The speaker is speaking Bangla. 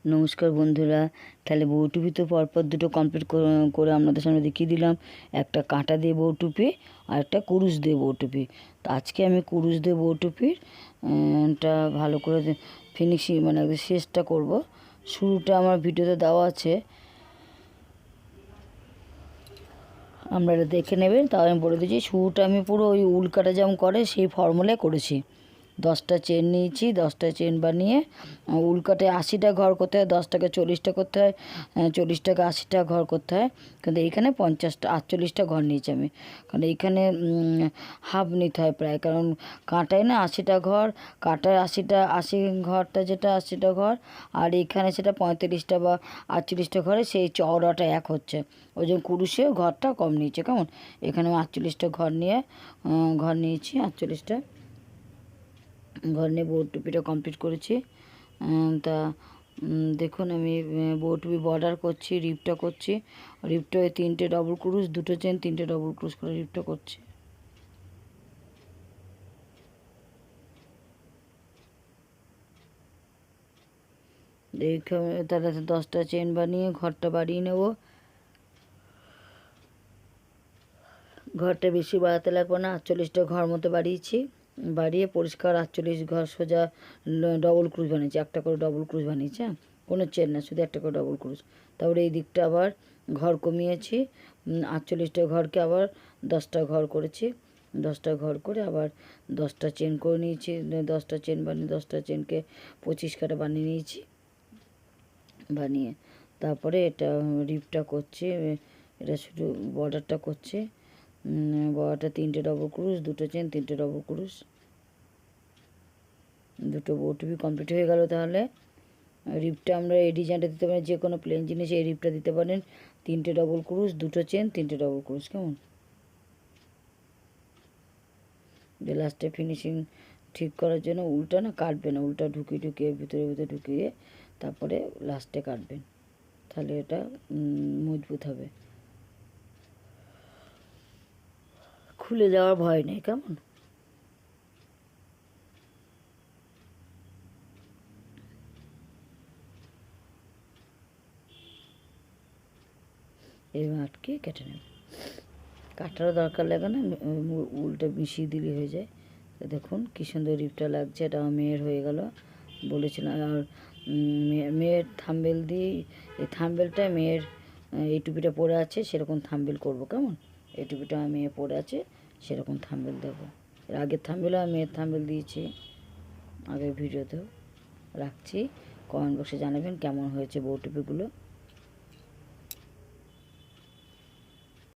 নমস্কার বন্ধুরা। তাহলে বউ টুপি তো পরপর দুটো কমপ্লিট করে আপনাদের সামনে দেখিয়ে দিলাম। একটা কাঁটা দিয়ে বউ টুপি আর একটা কুরুশ দিয়ে বউ টুপি। তো আজকে আমি কুরুশ দিয়ে বউ টুপির টা ভালো করে ফিনিশিং মানে শেষটা করব। শুরুটা আমার ভিডিওতে দেওয়া আছে, আপনারা দেখে নেবেন। তাও আমি বলে দিচ্ছি, শুরুটা আমি পুরো ওই উল্কাটা যেমন করে সেই ফর্মুলায় করেছি। 10টা চেন নিয়েছি, 10টা চেন বানিয়ে উল্কাটে 80টা ঘর করতে হয়, 10টাকে 40টা করতে হয়, 40টাকে 80টা ঘর করতে হয়। কিন্তু এইখানে 48টা ঘর নিয়েছি আমি, কারণ এইখানে হাফ নিতে হয় প্রায়, কারণ কাঁটায় না 80টা ঘর, কাঁটায় 80 ঘরটা যেটা 80টা ঘর, আর এইখানে সেটা 35টা বা 48টা ঘরে সেই চওড়াটা এক হচ্ছে। ওই জন্য কুরুশে ঘরটা কম নিয়েছে। কেমন, এখানে 48টা ঘর নিয়েছি, 48টা ঘর নিয়ে বউ টুপিটা কমপ্লিট করেছি। তা দেখুন আমি বউ টুপি বর্ডার করছি, রিপটা করছি। রিপটা 3টে ডবল ক্রুশ, 2টো চেন, 3টে ডবল ক্রুশ করে রিপটা করছি। এইখানে তাহলে 10টা চেন বানিয়ে ঘরটা বাড়িয়ে নেব। ঘরটা বেশি বাড়াতে লাগবে না, 48টা ঘর মতো বাড়িয়েছি। বাড়িয়ে পরিষ্কার 48 ঘর সোজা ডবল ক্রুশ বানিয়েছি, একটা করে ডবল ক্রুশ বানিয়েছি। হ্যাঁ, কোনো চেন না, শুধু একটা করে ডবল ক্রুশ। তারপরে এই দিকটা আবার ঘর কমিয়েছি, 48টা ঘরকে আবার 10টা ঘর করেছি। 10টা ঘর করে আবার 10টা চেন করে নিয়েছি, 10টা চেন বানিয়ে 10টা চেনকে 25 কাটা বানিয়ে নিয়েছি। বানিয়ে তারপরে এটা রিপটা করছি, এটা শুধু বর্ডারটা করছি। বড়াটা 3টে ডবল ক্রুশ, 2টো চেন, 3টে ডবল ক্রুশ, 2টো বউ টুপি কমপ্লিট হয়ে গেল। তাহলে রিপটা আমরা এই ডিজাইনটা দিতে পারেন, যে কোনো প্লেন জিনিস এই রিপটা দিতে পারেন। 3টে ডবল ক্রুশ, 2টো চেন, 3টে ডবল ক্রুশ। কেমন, যে লাস্টে ফিনিশিং ঠিক করার জন্য উল্টা না কাটবেন, উল্টা ঢুকিয়ে ভিতরে ঢুকিয়ে তারপরে লাস্টে কাটবেন, তাহলে এটা মজবুত হবে, খুলে যাওয়ার ভয় নেই। কেমন, এইভাবে আটকে কেটে নেবে। কাটারও দরকার লাগে না, উল্টে মিশিয়ে দিলে হয়ে যায়। তো দেখুন কী সুন্দর রিপটা লাগছে। এটা মেয়ের হয়ে গেল বলেছিলাম। আর মেয়ের থাম্বেল দিয়ে, এই থাম্বেলটা মেয়ের এই টুপিটা পরে আছে সেরকম থাম্বেল করব। কেমন, এই টুপিটা মেয়ে পরে আছে সেরকম থাম্বেল দেবো। এর আগের থাম্বেলও আমি মেয়ের থাম্বেল দিয়েছি, আগের ভিডিওতেও রাখছি। কমেন্ট বক্সে জানাবেন কেমন হয়েছে বউ টুপিগুলো।